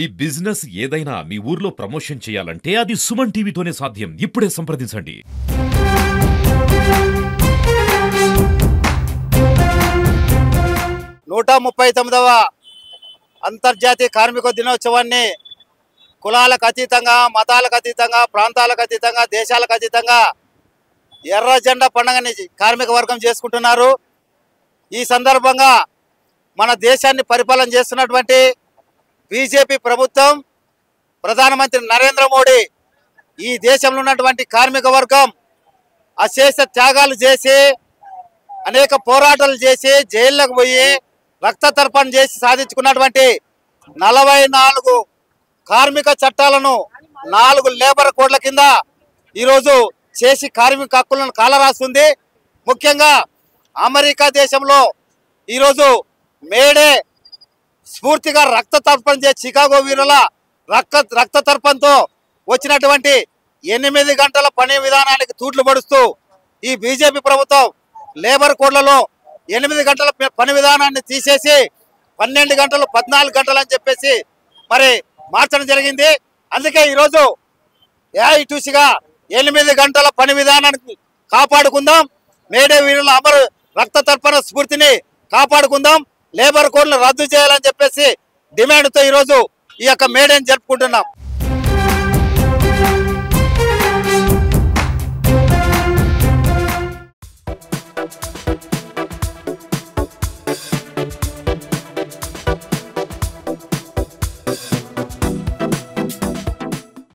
ఈ బిజినెస్ ఏదైనా మీ ఊర్లో ప్రమోషన్ చేయాలంటే అది సుమన్ టీవీతోనే సాధ్యం. ఇప్పుడే సంప్రదించండి. 139వ అంతర్జాతీయ కార్మిక దినోత్సవాన్ని కులాలకు అతీతంగా, మతాలకు అతీతంగా, ప్రాంతాలకు అతీతంగా, దేశాలకు అతీతంగా ఎర్ర జెండా పండుగని కార్మిక వర్గం చేసుకుంటున్నారు. ఈ సందర్భంగా మన దేశాన్ని పరిపాలన చేస్తున్నటువంటి బీజేపీ ప్రభుత్వం, ప్రధానమంత్రి నరేంద్ర మోడీ ఈ దేశంలో ఉన్నటువంటి కార్మిక వర్గం అశేష త్యాగాలు చేసి, అనేక పోరాటాలు చేసి, జైళ్ళకు పోయి రక్త తర్పణ చేసి సాధించుకున్నటువంటి 44 కార్మిక చట్టాలను 4 లేబర్ కోడ్ల కింద ఈరోజు చేసి కార్మిక హక్కులను కాలరాస్తుంది. ముఖ్యంగా అమెరికా దేశంలో ఈరోజు మేడే స్ఫూర్తిగా రక్త తర్పణ చేసి చికాగో వీరుల రక్త తర్పణతో వచ్చినటువంటి 8 గంటల పని విధానానికి తూట్లు పడుస్తూ ఈ బీజేపీ ప్రభుత్వం లేబర్ కోడ్లలో 8 గంటల పని విధానాన్ని తీసేసి 12 గంటలు 14 గంటలు అని చెప్పేసి మరి మార్చడం జరిగింది. అందుకే ఈరోజు ఏఐటీసీగా 8 గంటల పని విధానానికి కాపాడుకుందాం, మేడే వీరుల అమరు రక్త తర్పణ స్ఫూర్తిని కాపాడుకుందాం, లేబర్ కోడ్లు రద్దు చేయాలని చెప్పేసి డిమాండ్తో ఈరోజు ఈ యొక్క మేడేని జరుపుకుంటున్నాం.